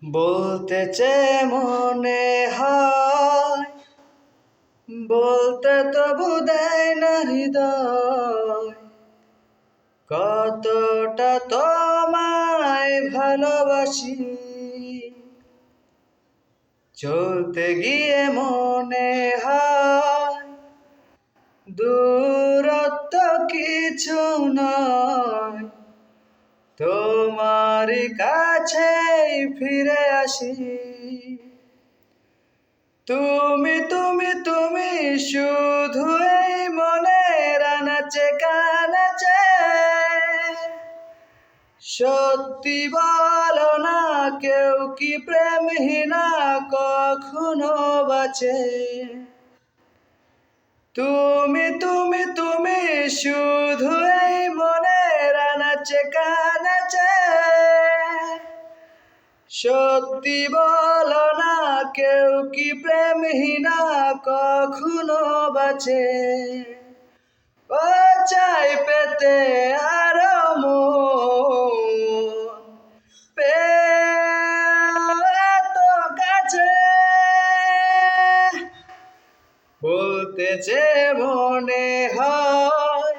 বলতে চেয়ে মনে হয়, বলতে তবু দেয় না হৃদয়, কতটা তোমায় ভালোবাসি। চলতে গিয়ে মনে হয় দূরত্ব কিছু নয়, তোমার কাছেই ফিরে আসি। তুমি তুমি তুমি শুধু এই মনের আনাচে কানাচে, সত্যি বলো না কেউ কি প্রেমহীনা কখনো বাঁচে। তুমি তুমি তুমি শুধু এই মনের আনাচে কানাচে, সত্যি বলো না কেউ কি প্রেমহীনা কখনো বাঁচে। ও চাই পেতে আরো মন, এত কাছে। বলতে যে মনে হয়,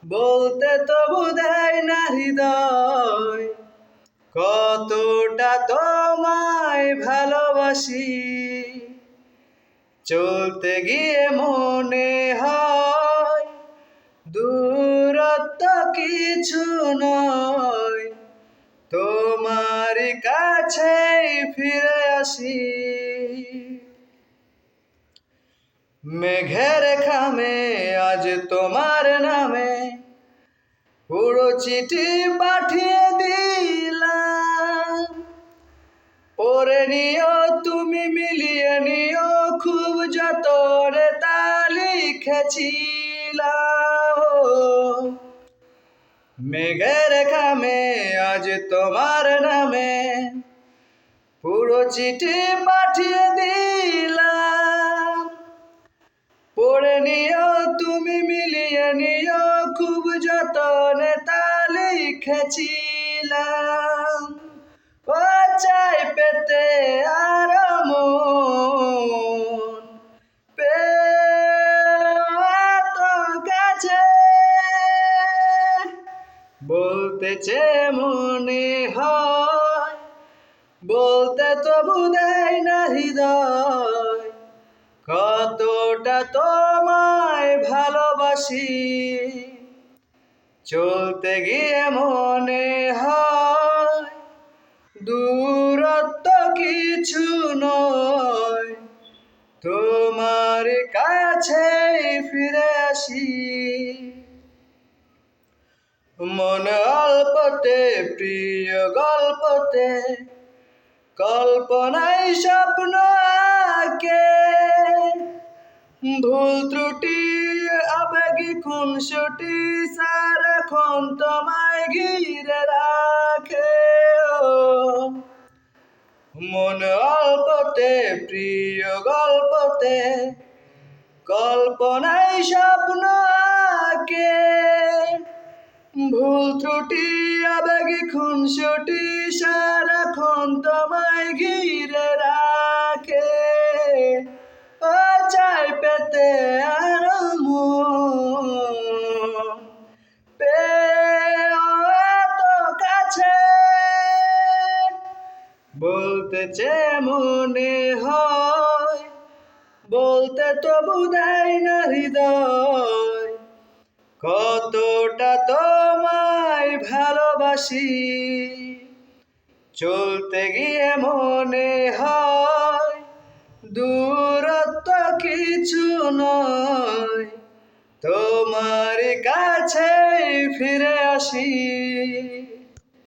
বলতে তবু দেয় না হৃদয়, কতটা তোমায় ভালোবাসি। চলতে গিয়ে মনে হয় দূরত্ব কিছু নয়, তোমার কাছেই ফিরে আসি। মেঘের খামে আজ তোমার নামে পুরো চিঠি পাঠিয়ে দিলাম, পড়ে নিও তুমি মিলিয়ে নিও খুব যতনে তা লিখেছিলাম। মেঘের খামে আজ তোমার নামে পুরো চিঠি পাঠিয়ে দিলাম, পড়ে নিও তুমি মিলিয়ে নিও খুব যতনে তা লিখেছিলাম। ও চাই পেতে আরো মন, এত কাছে। বলতে চেয়ে মনে হয়, বলতে তবু দেয় না হৃদয়, কতটা তোমায় ভালোবাসি। চলতে গিয়ে মনে হয় দূরত্ব কিছু নয়, তোমার কাছেই ফিরে আসি। মন অল্পতে প্রিয় গল্পতে কল্পনায় স্বপ্ন আঁকে, ভুল ত্রুটি আবেগী খুনসুটি সারাক্ষণ তোমায় ঘিরে রাখে। মন অল্পতে প্রিয় গল্পতে কল্পনায় স্বপ্ন আঁকে, ভুল ত্রুটি আবেগী খুনসুটি সারাক্ষণ তোমায় ঘিরে রাখে। ও চাই পেতে আরো মন, এত কাছে। বলতে চেয়ে মনে হয়, বলতে তবু দেয় না হৃদয়, কতটা তোমায় ভালোবাসি। চলতে গিয়ে মনে হয় দূরত্ব কিছু নয়, তোমার কাছেই ফিরে আসি।